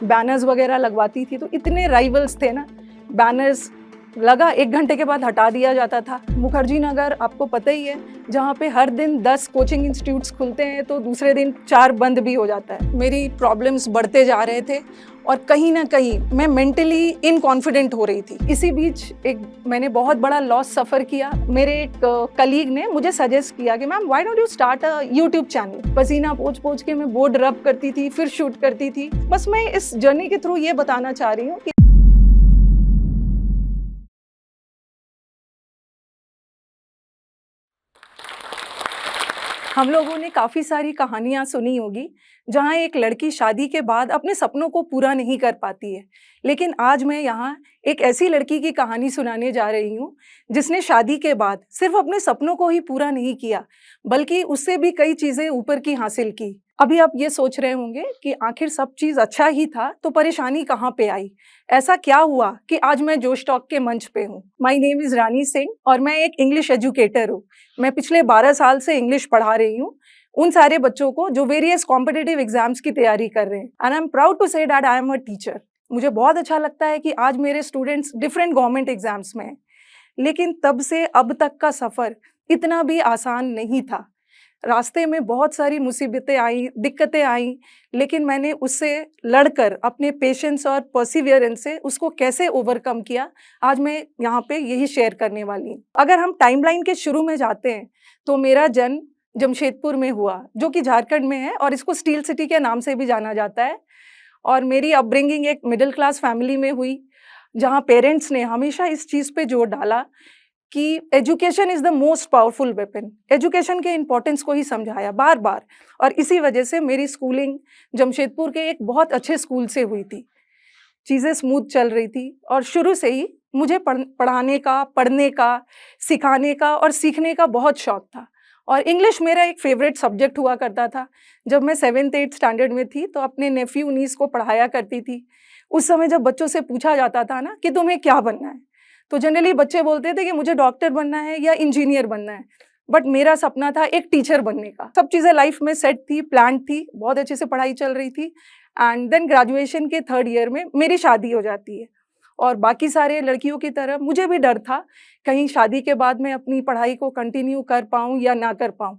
Banners वगैरह लगवाती थी, तो इतने राइवल्स थे ना, बैनर्स लगा 1 घंटे के बाद हटा दिया जाता था। मुखर्जी नगर आपको पता ही है, जहाँ पे हर दिन 10 कोचिंग इंस्टीट्यूट्स खुलते हैं तो दूसरे दिन 4 बंद भी हो जाता है। मेरी प्रॉब्लम्स बढ़ते जा रहे थे और कहीं ना कहीं मैं मेंटली इनकॉन्फिडेंट हो रही थी। इसी बीच मैंने बहुत बड़ा लॉस सफ़र किया। मेरे एक कलीग ने मुझे सजेस्ट किया कि ma'am why don't you start a YouTube channel. पसीना पोंछ पोंछ के मैं बोर्ड रब करती थी, फिर शूट करती थी। बस मैं इस जर्नी के थ्रू ये बताना चाह रही हूँ कि हम लोगों ने काफ़ी सारी कहानियाँ सुनी होगी, जहाँ एक लड़की शादी के बाद अपने सपनों को पूरा नहीं कर पाती है। लेकिन आज मैं यहाँ एक ऐसी लड़की की कहानी सुनाने जा रही हूँ, जिसने शादी के बाद सिर्फ़ अपने सपनों को ही पूरा नहीं किया, बल्कि उससे भी कई चीज़ें ऊपर की हासिल की। अभी आप ये सोच रहे होंगे कि आखिर सब चीज़ अच्छा ही था, तो परेशानी कहाँ पे आई? ऐसा क्या हुआ कि आज मैं जोश टॉक के मंच पे हूँ? माय नेम इज़ रानी सिंह और मैं एक इंग्लिश एजुकेटर हूँ। मैं पिछले 12 साल से इंग्लिश पढ़ा रही हूँ, उन सारे बच्चों को जो वेरियस कॉम्पिटिटिव एग्जाम्स की तैयारी कर रहे हैं। And I am proud to say that I am a teacher. मुझे बहुत अच्छा लगता है कि आज मेरे स्टूडेंट्स डिफरेंट गवर्नमेंट एग्जाम्स में हैं। लेकिन तब से अब तक का सफ़र इतना भी आसान नहीं था। रास्ते में बहुत सारी मुसीबतें आई, दिक्कतें आईं, लेकिन मैंने उससे लड़कर अपने पेशेंस और परसिवियरेंस से उसको कैसे ओवरकम किया, आज मैं यहाँ पे यही शेयर करने वाली हूँ। अगर हम टाइमलाइन के शुरू में जाते हैं, तो मेरा जन्म जमशेदपुर में हुआ, जो कि झारखंड में है और इसको स्टील सिटी के नाम से भी जाना जाता है। और मेरी अपब्रिंगिंग एक मिडिल क्लास फैमिली में हुई, जहाँ पेरेंट्स ने हमेशा इस चीज़ पे जोर डाला कि education is the most powerful weapon. Education के इम्पोर्टेंस को ही समझाया बार-बार, और इसी वजह से मेरी स्कूलिंग जमशेदपुर के एक बहुत अच्छे स्कूल से हुई थी। चीज़ें स्मूथ चल रही थी और शुरू से ही मुझे पढ़ाने का, पढ़ने का, सिखाने का और सीखने का बहुत शौक था। और इंग्लिश मेरा एक फ़ेवरेट सब्जेक्ट हुआ करता था। जब मैं 7th-8th स्टैंडर्ड में थी, तो अपने नेफ्यू नीस को पढ़ाया करती थी। उस समय जब बच्चों से पूछा जाता था ना कि तुम्हें क्या बनना है? तो जनरली बच्चे बोलते थे कि मुझे डॉक्टर बनना है या इंजीनियर बनना है। बट मेरा सपना था एक टीचर बनने का। सब चीज़ें लाइफ़ में सेट थी, प्लान्ड थी, बहुत अच्छे से पढ़ाई चल रही थी। एंड देन ग्रेजुएशन के 3rd ईयर में मेरी शादी हो जाती है। और बाकी सारे लड़कियों की तरह मुझे भी डर था, कहीं शादी के बाद मैं अपनी पढ़ाई को कंटिन्यू कर पाऊँ या ना कर पाऊँ।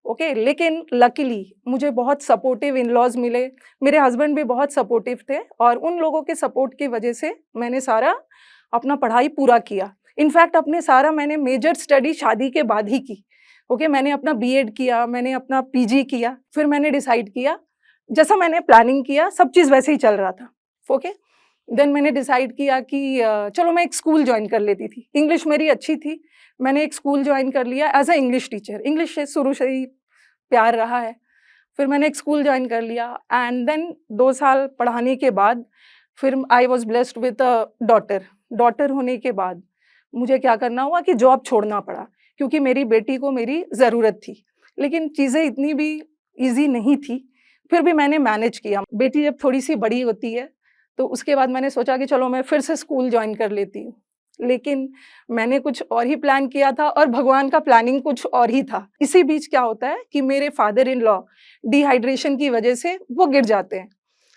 ओके, लेकिन लकीली मुझे बहुत सपोर्टिव इन-लॉज़ मिले। मेरे हस्बैंड भी बहुत सपोर्टिव थे और उन लोगों के सपोर्ट की वजह से मैंने सारा अपना पढ़ाई पूरा किया। इनफैक्ट अपने सारा मैंने मेजर स्टडी शादी के बाद ही की। ओके, मैंने अपना बीएड किया, मैंने अपना पीजी किया, फिर मैंने डिसाइड किया, जैसा मैंने प्लानिंग किया सब चीज़ वैसे ही चल रहा था। ओके, देन मैंने डिसाइड किया कि चलो मैं एक स्कूल जॉइन कर लेती थी। इंग्लिश मेरी अच्छी थी, मैंने एक स्कूल जॉइन कर लिया as a English teacher. English से शुरू से ही प्यार रहा है। फिर मैंने एक स्कूल जॉइन कर लिया एंड देन 2 साल पढ़ाने के बाद फिर I was blessed with a daughter. Daughter होने के बाद मुझे क्या करना हुआ कि जॉब छोड़ना पड़ा, क्योंकि मेरी बेटी को मेरी ज़रूरत थी। लेकिन चीज़ें इतनी भी ईज़ी नहीं थी, फिर भी मैंने मैनेज किया। बेटी जब थोड़ी-सी बड़ी होती है, तो उसके बाद मैंने सोचा कि चलो मैं फिर से स्कूल जॉइन कर लेती हूँ। लेकिन मैंने कुछ और ही प्लान किया था और भगवान का प्लानिंग कुछ और ही था। इसी बीच क्या होता है कि मेरे फादर इन लॉ डिहाइड्रेशन की वजह से वो गिर जाते हैं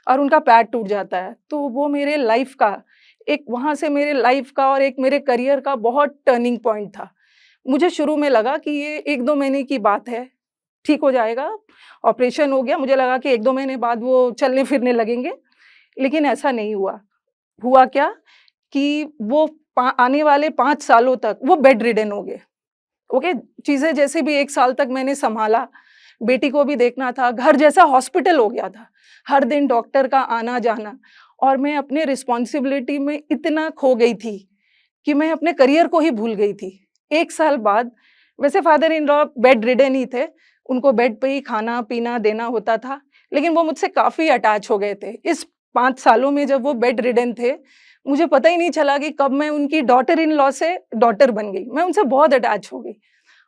और उनका पैर टूट जाता है। तो वो मेरे लाइफ़ का एक, वहाँ से मेरे लाइफ़ का और एक मेरे करियर का बहुत टर्निंग पॉइंट था। मुझे शुरू में लगा कि ये 1-2 महीने की बात है, ठीक हो जाएगा। ऑपरेशन हो गया, मुझे लगा कि 1-2 महीने बाद वो चलने-फिरने लगेंगे, लेकिन ऐसा नहीं हुआ। हुआ क्या कि वो आने वाले 5 सालों तक वो बेड रिडन हो गए। ओके, चीज़ें जैसे भी 1 साल तक मैंने सँभाला, बेटी को भी देखना था, घर जैसा हॉस्पिटल हो गया था। हर दिन डॉक्टर का आना-जाना, और मैं अपने रिस्पॉन्सिबिलिटी में इतना खो गई थी कि मैं अपने करियर को ही भूल गई थी। 1 साल बाद, वैसे father in law bedridden ही थे, उनको बेड पे ही खाना-पीना देना होता था, लेकिन वो मुझसे काफ़ी अटैच हो गए थे। इस 5 सालों में जब वो बेड रिडन थे, मुझे पता ही नहीं चला कि कब मैं उनकी डॉटर इन लॉ से डॉटर बन गई। मैं उनसे बहुत अटैच हो गई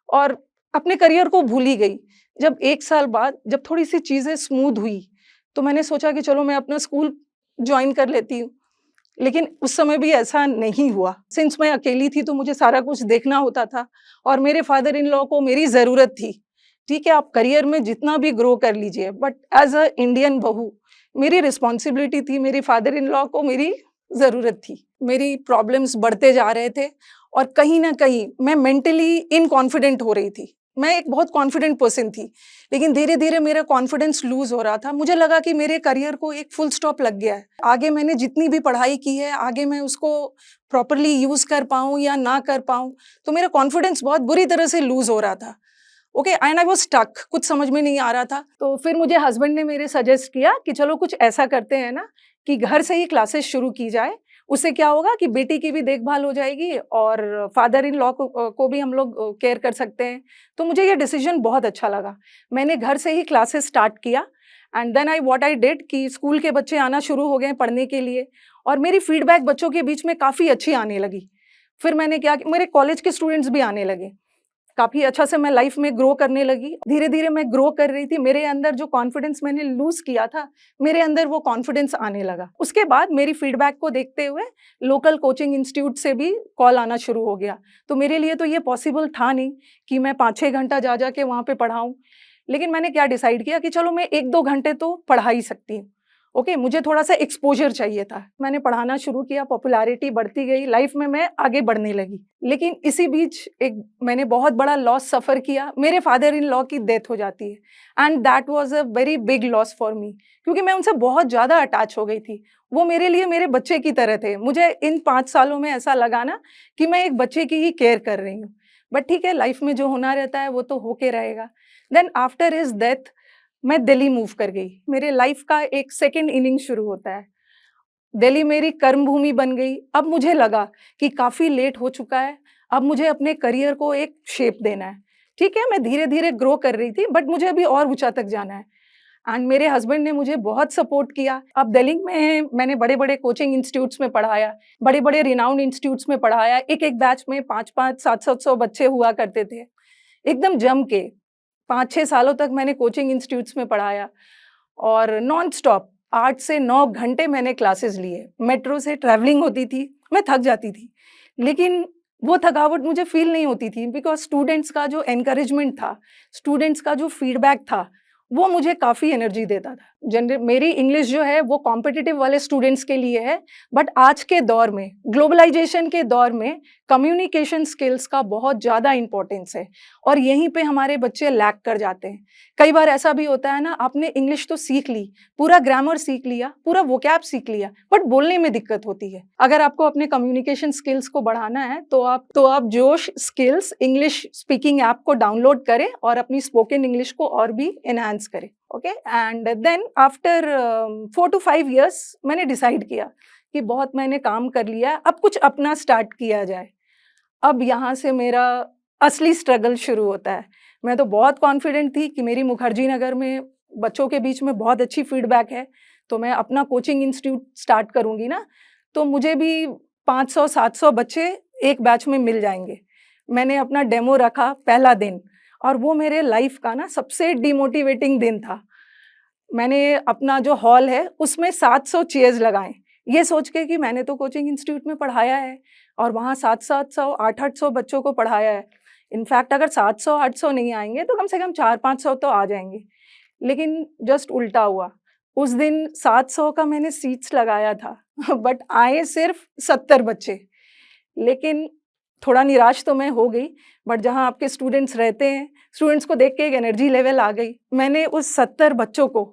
और अपने करियर को भूल ही गई। जब 1 साल बाद जब थोड़ी-सी चीज़ें स्मूथ हुई, तो मैंने सोचा कि चलो मैं अपना स्कूल जॉइन कर लेती हूँ। लेकिन उस समय भी ऐसा नहीं हुआ। सिंस मैं अकेली थी तो मुझे सारा कुछ देखना होता था और मेरे फादर इन लॉ को मेरी ज़रूरत थी। ठीक है, आप करियर में जितना भी ग्रो कर लीजिए, बट एज़ अ इंडियन बहू मेरी रिस्पॉन्सिबिलिटी थी, मेरी फादर इन लॉ को मेरी ज़रूरत थी। मेरी प्रॉब्लम्स बढ़ते जा रहे थे और कहीं न कहीं मैं मेंटली इनकॉन्फिडेंट हो रही थी। मैं एक बहुत कॉन्फिडेंट पर्सन थी, लेकिन धीरे-धीरे मेरा कॉन्फिडेंस लूज़ हो रहा था। मुझे लगा कि मेरे करियर को एक फुल स्टॉप लग गया है। आगे मैंने जितनी भी पढ़ाई की है, आगे मैं उसको प्रॉपर्ली यूज़ कर पाऊँ या ना कर पाऊँ, तो मेरा कॉन्फिडेंस बहुत बुरी तरह से लूज़ हो रहा था। Okay and I was stuck, कुछ समझ में नहीं आ रहा था। तो फिर मुझे हस्बैंड ने मेरे सजेस्ट किया कि चलो कुछ ऐसा करते हैं ना कि घर से ही क्लासेस शुरू की जाए। उससे क्या होगा कि बेटी की भी देखभाल हो जाएगी और फादर इन लॉ को भी हम लोग केयर कर सकते हैं। तो मुझे ये डिसीजन बहुत अच्छा लगा। मैंने घर से ही क्लासेस स्टार्ट किया एंड देन आई डिड कि स्कूल के बच्चे आना शुरू हो गए पढ़ने के लिए और मेरी फीडबैक बच्चों के बीच में काफ़ी अच्छी आने लगी। फिर मैंने क्या कि मेरे कॉलेज के स्टूडेंट्स भी आने लगे। काफ़ी अच्छा से मैं लाइफ में ग्रो करने लगी। धीरे-धीरे मैं ग्रो कर रही थी। मेरे अंदर जो कॉन्फिडेंस मैंने लूज़ किया था, मेरे अंदर वो कॉन्फिडेंस आने लगा। उसके बाद मेरी फीडबैक को देखते हुए लोकल कोचिंग इंस्टीट्यूट से भी कॉल आना शुरू हो गया। तो मेरे लिए तो ये पॉसिबल था नहीं कि मैं 5-6 घंटा जा-जा के वहाँ पे पढ़ाऊँ। लेकिन मैंने क्या डिसाइड किया कि चलो मैं 1-2 घंटे तो पढ़ा ही सकती हूँ। ओके, मुझे थोड़ा-सा एक्सपोज़र चाहिए था। मैंने पढ़ाना शुरू किया, पॉपुलैरिटी बढ़ती गई, लाइफ में मैं आगे बढ़ने लगी। लेकिन इसी बीच एक मैंने बहुत बड़ा लॉस सफ़र किया। मेरे फादर इन लॉ की डेथ हो जाती है and that was a very big loss for me, क्योंकि मैं उनसे बहुत ज़्यादा अटैच हो गई थी। वो मेरे लिए मेरे बच्चे की तरह थे। मुझे इन 5 सालों में ऐसा लगा ना कि मैं एक बच्चे की ही केयर कर रही हूँ। बट ठीक है, लाइफ में जो होना रहता है वो तो होके रहेगा। देन आफ्टर हिज़ डेथ मैं दिल्ली मूव कर गई। मेरे लाइफ का एक सेकंड इनिंग शुरू होता है। दिल्ली मेरी कर्म भूमि बन गई। अब मुझे लगा कि काफ़ी लेट हो चुका है, अब मुझे अपने करियर को एक शेप देना है। ठीक है, मैं धीरे-धीरे ग्रो कर रही थी बट मुझे अभी और ऊँचा तक जाना है एंड मेरे हस्बैंड ने मुझे बहुत सपोर्ट किया। अब दिल्ली में मैंने बड़े-बड़े कोचिंग इंस्टीट्यूट्स में पढ़ाया, बड़े-बड़े रिनाउंड इंस्टीट्यूट्स में पढ़ाया। एक-एक बैच में 5-5, 700 बच्चे हुआ करते थे। एकदम जम के 5-6 सालों तक मैंने कोचिंग इंस्टीट्यूट्स में पढ़ाया और नॉन स्टॉप 8 से 9 घंटे मैंने क्लासेस लिए। मेट्रो से ट्रैवलिंग होती थी, मैं थक जाती थी। लेकिन वो थकावट मुझे फ़ील नहीं होती थी बिकॉज़ स्टूडेंट्स का जो एनकरेजमेंट था, स्टूडेंट्स का जो फीडबैक था, वो मुझे काफ़ी एनर्जी देता था। मेरी इंग्लिश जो है वो कॉम्पिटिटिव वाले स्टूडेंट्स के लिए है, बट आज के दौर में, ग्लोबलाइज़ेशन के दौर में कम्युनिकेशन स्किल्स का बहुत ज़्यादा इम्पोर्टेंस है और यहीं पे हमारे बच्चे लैग कर जाते हैं। कई बार ऐसा भी होता है ना, आपने इंग्लिश तो सीख ली, पूरा ग्रामर सीख लिया, पूरा वोकैब सीख लिया, बट बोलने में दिक्कत होती है। अगर आपको अपने कम्युनिकेशन स्किल्स को बढ़ाना है, तो आप जोश स्किल्स इंग्लिश स्पीकिंग ऐप को डाउनलोड करें और अपनी स्पोकन इंग्लिश को और भी एनहांस करें। Okay and then after 4 to 5 years मैंने डिसाइड किया कि बहुत मैंने काम कर लिया, अब कुछ अपना स्टार्ट किया जाए। अब यहाँ से मेरा असली स्ट्रगल शुरू होता है। मैं तो बहुत कॉन्फिडेंट थी कि मेरी मुखर्जी नगर में बच्चों के बीच में बहुत अच्छी फीडबैक है, तो मैं अपना कोचिंग इंस्टीट्यूट स्टार्ट करूँगी ना, तो मुझे भी 500-700 बच्चे एक बैच में मिल जाएँगे। मैंने अपना डेमो रखा पहला दिन और वो मेरे लाइफ़ का ना सबसे डिमोटिवेटिंग दिन था। मैंने अपना जो हॉल है उसमें 700 चेयर्स लगाएँ, ये सोच के कि मैंने तो कोचिंग इंस्टीट्यूट में पढ़ाया है और वहाँ 700-700, 800-800 बच्चों को पढ़ाया है। इनफैक्ट अगर 700-800 नहीं आएँगे तो कम से कम 400-500 तो आ जाएँगे। लेकिन जस्ट उल्टा हुआ। उस दिन 700 का मैंने सीट्स लगाया था बट आए सिर्फ़ 70 बच्चे। लेकिन थोड़ा निराश तो मैं हो गई, बट जहाँ आपके स्टूडेंट्स रहते हैं, स्टूडेंट्स को देख के एक एनर्जी लेवल आ गई। मैंने उस 70 बच्चों को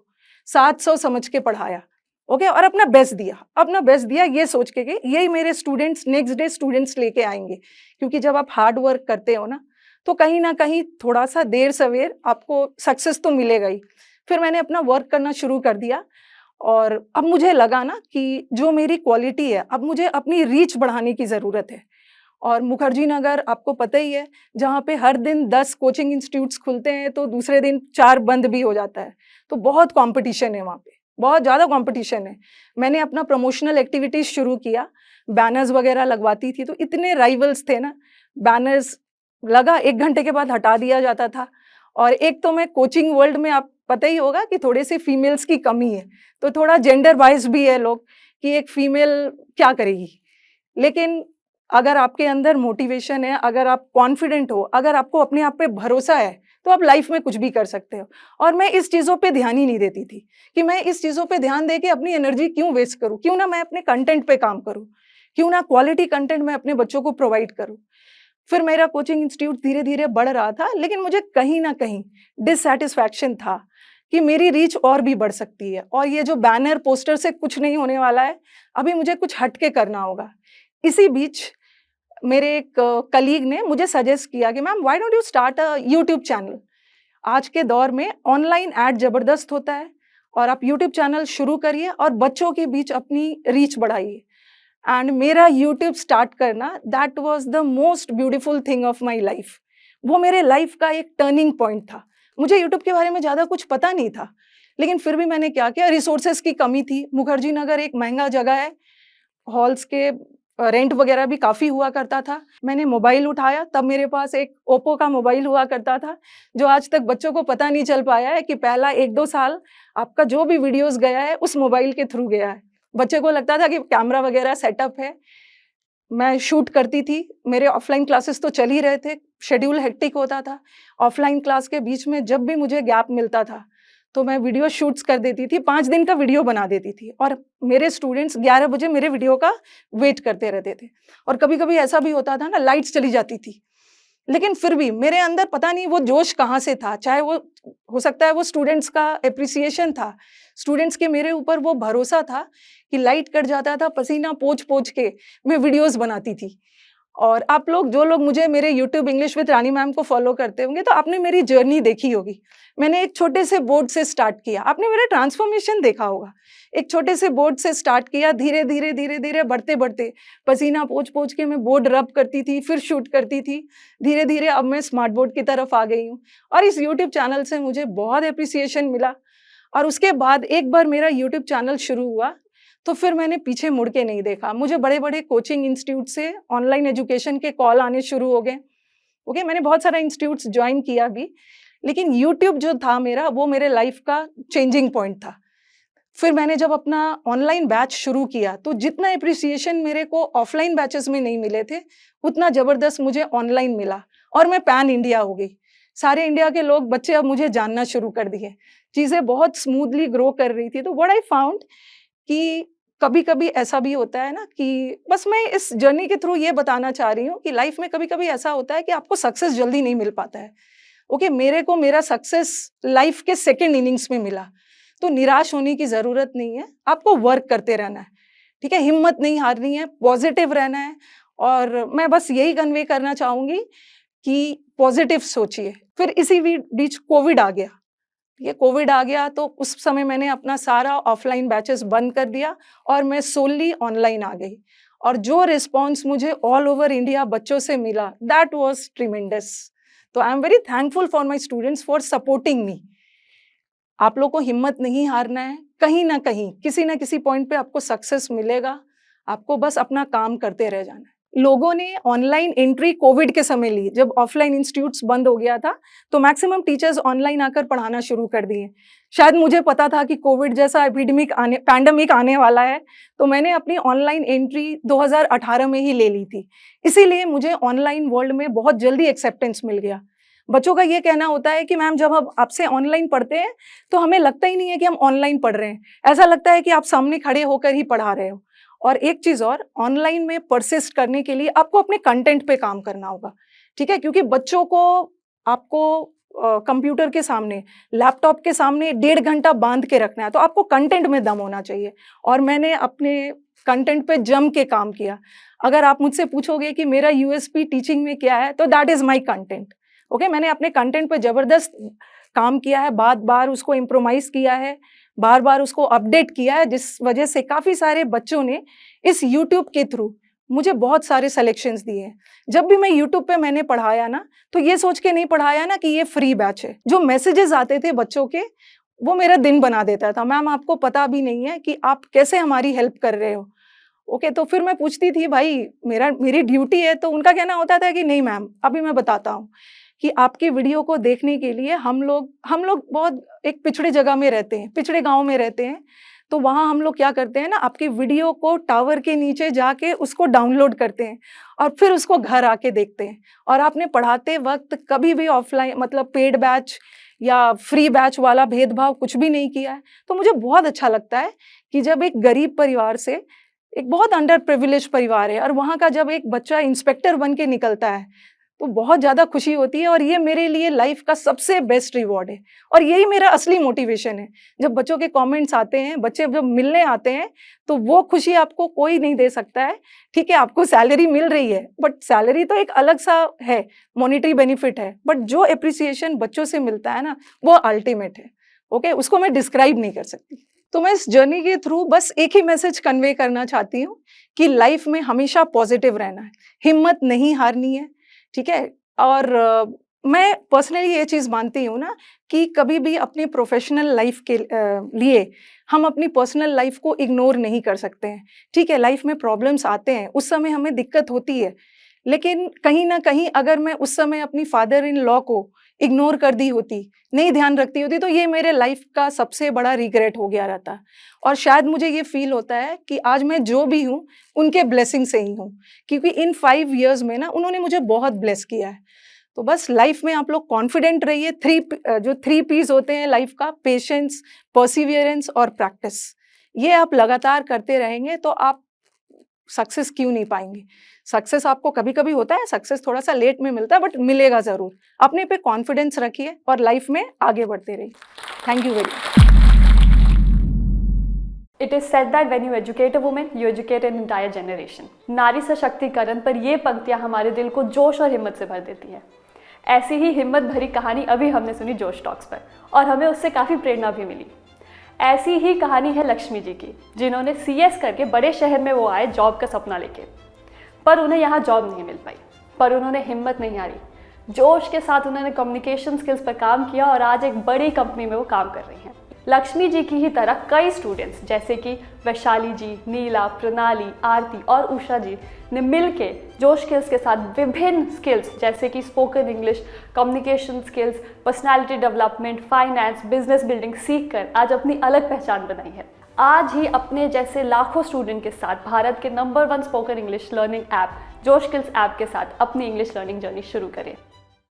700 समझ के पढ़ाया, ओके और अपना बेस्ट दिया ये सोच के कि यही मेरे स्टूडेंट्स नेक्स्ट डे स्टूडेंट्स लेके आएँगे। क्योंकि जब आप हार्ड वर्क करते हो ना, तो कहीं न कहीं थोड़ा-सा देर-सवेर आपको सक्सेस तो मिलेगा ही। फिर मैंने अपना वर्क करना शुरू कर दिया और अब मुझे लगा ना कि जो मेरी क्वालिटी है, अब मुझे अपनी रीच बढ़ाने की ज़रूरत है। और मुखर्जी नगर आपको पता ही है, जहाँ पे हर दिन 10 कोचिंग इंस्टीट्यूट्स खुलते हैं, तो दूसरे दिन 4 बंद भी हो जाता है। तो बहुत कॉम्पिटिशन है वहाँ पे, बहुत ज़्यादा कॉम्पिटिशन है। मैंने अपना प्रमोशनल एक्टिविटीज़ शुरू किया, बैनर्स वगैरह लगवाती थी, तो इतने राइवल्स थे ना, बैनर्स लगा 1 घंटे के बाद हटा दिया जाता था। और एक तो मैं कोचिंग वर्ल्ड में आप पता ही होगा कि थोड़े-से फीमेल्स की कमी है, तो थोड़ा जेंडर वाइज़ भी है लोग कि एक फीमेल क्या करेगी? लेकिन अगर आपके अंदर मोटिवेशन है, अगर आप कॉन्फिडेंट हो, अगर आपको अपने आप पे भरोसा है, तो आप लाइफ में कुछ भी कर सकते हो। और मैं इस चीज़ों पे ध्यान ही नहीं देती थी कि मैं इस चीज़ों पे ध्यान दे के अपनी एनर्जी क्यों वेस्ट करूँ, क्यों ना मैं अपने कंटेंट पे काम करूँ, क्यों ना क्वालिटी कंटेंट मैं अपने बच्चों को प्रोवाइड करूँ। फिर मेरा कोचिंग इंस्टीट्यूट धीरे-धीरे बढ़ रहा था, लेकिन मुझे कहीं न कहीं डिससैटिस्फैक्शन था कि मेरी रीच और भी बढ़ सकती है और ये जो बैनर, पोस्टर से कुछ नहीं होने वाला है, अभी मुझे कुछ हट के करना होगा। इसी बीच मेरे एक कलीग ने मुझे सजेस्ट किया कि ma'am why don't you start a YouTube channel? आज के दौर में ऑनलाइन ऐड ज़बरदस्त होता है और आप यूट्यूब चैनल शुरू करिए और बच्चों के बीच अपनी रीच बढ़ाइए। एंड मेरा यूट्यूब स्टार्ट करना that was the most beautiful thing of my life. वो मेरे लाइफ का एक टर्निंग पॉइंट था। मुझे यूट्यूब के बारे में ज़्यादा कुछ पता नहीं था, लेकिन फिर भी मैंने क्या किया, रिसोर्सेज की कमी थी। मुखर्जी नगर एक महंगा जगह है, हॉल्स के रेंट वगैरह भी काफ़ी हुआ करता था। मैंने मोबाइल उठाया, तब मेरे पास एक ओप्पो का मोबाइल हुआ करता था, जो आज तक बच्चों को पता नहीं चल पाया है कि पहला 1-2 साल आपका जो भी वीडियोज़ गया है, उस मोबाइल के थ्रू गया है। बच्चे को लगता था कि कैमरा वगैरह सेटअप है। मैं शूट करती थी, मेरे ऑफ़लाइन क्लासेस तो चल ही रहे थे, शेड्यूल हेक्टिक होता था। ऑफ़लाइन क्लास के बीच में जब भी मुझे गैप मिलता था, तो मैं वीडियो शूट्स कर देती थी, 5 दिन का वीडियो बना देती थी और मेरे स्टूडेंट्स 11 बजे मेरे वीडियो का वेट करते रहते थे। और कभी-कभी ऐसा भी होता था ना, लाइट्स चली जाती थी, लेकिन फिर भी मेरे अंदर पता नहीं वो जोश कहाँ से था, चाहे वो हो सकता है वो स्टूडेंट्स का एप्रिसिएशन था, स्टूडेंट्स के मेरे ऊपर वो भरोसा था कि लाइट कट जाता था, पसीना पोंछ-पोंछ के मैं वीडियोज़ बनाती थी। और आप लोग जो लोग मुझे मेरे YouTube English with Rani ma'am को फ़ॉलो करते होंगे, तो आपने मेरी जर्नी देखी होगी। मैंने एक छोटे से बोर्ड से स्टार्ट किया, आपने मेरा ट्रांसफ़ॉर्मेशन देखा होगा। एक छोटे से बोर्ड से स्टार्ट किया, धीरे-धीरे, धीरे-धीरे, बढ़ते-बढ़ते पसीना पोंछ-पोंछ के मैं बोर्ड रब करती थी, फिर शूट करती थी। धीरे-धीरे अब मैं स्मार्ट बोर्ड की तरफ आ गई हूँ और इस यूट्यूब चैनल से मुझे बहुत एप्रिसिएशन मिला। और उसके बाद एक बार मेरा यूट्यूब चैनल शुरू हुआ, तो फिर मैंने पीछे मुड़ के नहीं देखा। मुझे बड़े-बड़े कोचिंग इंस्टीट्यूट से ऑनलाइन एजुकेशन के कॉल आने शुरू हो गए। ओके, मैंने बहुत सारा इंस्टीट्यूट्स जॉइन किया भी, लेकिन यूट्यूब जो था मेरा, वो मेरे लाइफ का चेंजिंग पॉइंट था। फिर मैंने जब अपना ऑनलाइन बैच शुरू किया, तो जितना एप्रिसिएशन मेरे को ऑफ़लाइन बैचेज़ में नहीं मिले थे, उतना ज़बरदस्त मुझे ऑनलाइन मिला और मैं पैन इंडिया हो गई। सारे इंडिया के लोग, बच्चे अब मुझे जानना शुरू कर दिए। चीज़ें बहुत स्मूथली ग्रो कर रही थी। तो व्हाट आई फाउंड कि कभी-कभी ऐसा भी होता है ना कि बस मैं इस जर्नी के थ्रू ये बताना चाह रही हूँ कि लाइफ़ में कभी-कभी ऐसा होता है कि आपको सक्सेस जल्दी नहीं मिल पाता है। ओके, मेरे को मेरा सक्सेस लाइफ़ के सेकंड इनिंग्स में मिला। तो निराश होने की ज़रूरत नहीं है, आपको वर्क करते रहना है, ठीक है? हिम्मत नहीं हारनी है, पॉज़िटिव रहना है और मैं बस यही कन्वे करना चाहूँगी कि पॉज़िटिव सोचिए। फिर इसी बीच कोविड आ गया। ये कोविड आ गया तो उस समय मैंने अपना सारा ऑफ़लाइन बैचेज़ बंद कर दिया और मैं सोली ऑनलाइन आ गई। और जो रिस्पॉन्स मुझे ऑल ओवर इंडिया बच्चों से मिला, दैट वाज़ ट्रिमेंडस। तो I am very thankful for my students for supporting me. आप लोग को हिम्मत नहीं हारना है, कहीं न कहीं, किसी न किसी पॉइंट पे आपको सक्सेस मिलेगा, आपको बस अपना काम करते रह जाना है। लोगों ने ऑनलाइन एंट्री कोविड के समय ली, जब ऑफ़लाइन इंस्टीट्यूट्स बंद हो गया था, तो मैक्सिमम टीचर्स ऑनलाइन आकर पढ़ाना शुरू कर दिए। शायद मुझे पता था कि कोविड जैसा पैंडेमिक आने वाला है, तो मैंने अपनी ऑनलाइन एंट्री 2018 में ही ले ली थी। इसीलिए मुझे ऑनलाइन वर्ल्ड में बहुत जल्दी एक्सेप्टेंस मिल गया। बच्चों का ये कहना होता है कि मैम जब हम आपसे ऑनलाइन पढ़ते हैं, तो हमें लगता ही नहीं है कि हम ऑनलाइन पढ़ रहे हैं। ऐसा लगता है कि आप सामने खड़े होकर ही पढ़ा रहे हो। और एक चीज़ और, ऑनलाइन में परसिस्ट करने के लिए आपको अपने कंटेंट पे काम करना होगा, ठीक है? क्योंकि बच्चों को आपको कंप्यूटर के सामने, लैपटॉप के सामने 1.5 घंटा बाँध के रखना है, तो आपको कंटेंट में दम होना चाहिए और मैंने अपने कंटेंट पे जम के काम किया। अगर आप मुझसे पूछोगे कि मेरा यूएसपी टीचिंग में क्या है, तो that is my content. Okay, मैंने अपने कंटेंट पे ज़बरदस्त काम किया है, बार-बार उसको इम्प्रोवाइज़ किया है, बार-बार उसको अपडेट किया है, जिस वजह से काफ़ी सारे बच्चों ने इस यूट्यूब के थ्रू मुझे बहुत सारे सलेक्शंस दिए हैं। जब भी मैं यूट्यूब पे मैंने पढ़ाया ना, तो ये सोच के नहीं पढ़ाया ना कि ये फ्री बैच है। जो मैसेजेस आते थे बच्चों के, वो मेरा दिन बना देता था। मैम आपको पता भी नहीं है कि आप कैसे हमारी हेल्प कर रहे हो। ओके, तो फिर मैं पूछती थी भाई मेरी ड्यूटी है, तो उनका कहना होता था कि नहीं मैम, अभी मैं बताता हूँ कि आपकी वीडियो को देखने के लिए हम लोग बहुत एक पिछड़े जगह में रहते हैं, पिछड़े गाँव में रहते हैं, तो वहाँ हम लोग क्या करते हैं ना, आपकी वीडियो को टावर के नीचे जाके उसको डाउनलोड करते हैं और फिर उसको घर आके देखते हैं। और आपने पढ़ाते वक़्त कभी भी ऑफ़लाइन मतलब पेड बैच या फ्री बैच वाला भेदभाव कुछ भी नहीं किया है। तो मुझे बहुत अच्छा लगता है कि जब एक गरीब परिवार से एक बहुत अंडर प्रिविलेज्ड परिवार है और वहाँ का जब एक बच्चा इंस्पेक्टर बन के निकलता है, तो बहुत ज़्यादा खुशी होती है और ये मेरे लिए लाइफ़ का सबसे बेस्ट रिवॉर्ड है और यही मेरा असली मोटिवेशन है। जब बच्चों के कमेंट्स आते हैं, बच्चे जब मिलने आते हैं, तो वो खुशी आपको कोई नहीं दे सकता है। ठीक है, आपको सैलरी मिल रही है, बट सैलरी तो एक अलग-सा है, मॉनेटरी बेनिफिट है, बट जो एप्रिसिएशन बच्चों से मिलता है ना, वो अल्टीमेट है। ओके, उसको मैं डिस्क्राइब नहीं कर सकती। तो मैं इस जर्नी के थ्रू बस एक ही मैसेज कन्वे करना चाहती हूँ कि लाइफ़ में हमेशा पॉजिटिव रहना है, हिम्मत नहीं हारनी है, ठीक है? और मैं पर्सनली ये चीज़ मानती हूँ ना कि कभी भी अपनी प्रोफ़ेशनल लाइफ़ के लिए हम अपनी पर्सनल लाइफ़ को इग्नोर नहीं कर सकते हैं, ठीक है? लाइफ़ में प्रॉब्लम्स आते हैं, उस समय हमें दिक्कत होती है, लेकिन कहीं न कहीं अगर मैं उस समय अपनी फादर इन लॉ को इग्नोर कर दी होती, नहीं ध्यान रखती होती, तो ये मेरे लाइफ़ का सबसे बड़ा रिग्रेट हो गया रहता। और शायद मुझे ये फ़ील होता है कि आज मैं जो भी हूँ, उनके ब्लेसिंग से ही हूँ, क्योंकि इन 5 इयर्स में ना उन्होंने मुझे बहुत ब्लेस किया है। तो बस लाइफ़ में आप लोग कॉन्फिडेंट रहिए, जो 3 पीस होते हैं लाइफ़ का, पेशेंस, परसिवियरेंस और प्रैक्टिस। ये आप लगातार करते रहेंगे तो आप सक्सेस क्यों नहीं पाएँगे? सक्सेस आपको कभी-कभी होता है, सक्सेस थोड़ा-सा लेट में मिलता है, बट मिलेगा ज़रूर। अपने पे कॉन्फिडेंस रखिए और लाइफ़ में आगे बढ़ते रहिए। Thank you very much. It is said that when you educate a woman, you educate an entire generation. नारी सशक्तिकरण पर ये पंक्तियाँ हमारे दिल को जोश और हिम्मत से भर देती हैं। ऐसी ही हिम्मत भरी कहानी अभी हमने सुनी जोश टॉक्स पर और हमें उससे काफ़ी प्रेरणा भी मिली। ऐसी ही कहानी है लक्ष्मी जी की, जिन्होंने CS करके बड़े शहर में वो आए जॉब का सपना लेके, पर उन्हें यहाँ जॉब नहीं मिल पाई। पर उन्होंने हिम्मत नहीं हारी, जोश के साथ उन्होंने कम्युनिकेशन स्किल्स पर काम किया और आज एक बड़ी कंपनी में वो काम कर रही हैं। लक्ष्मी जी की ही तरह कई स्टूडेंट्स जैसे कि वैशाली जी, नीला, प्रणाली, आरती और उषा जी ने मिलके जोश स्किल्स के साथ विभिन्न स्किल्स जैसे कि spoken English, communication skills, personality development, finance, business building सीख कर आज अपनी अलग पहचान बनाई है। आज ही अपने जैसे लाखों स्टूडेंट के साथ भारत के number 1 spoken English learning app जोश स्किल्स ऐप के साथ अपनी इंग्लिश लर्निंग जर्नी शुरू करें।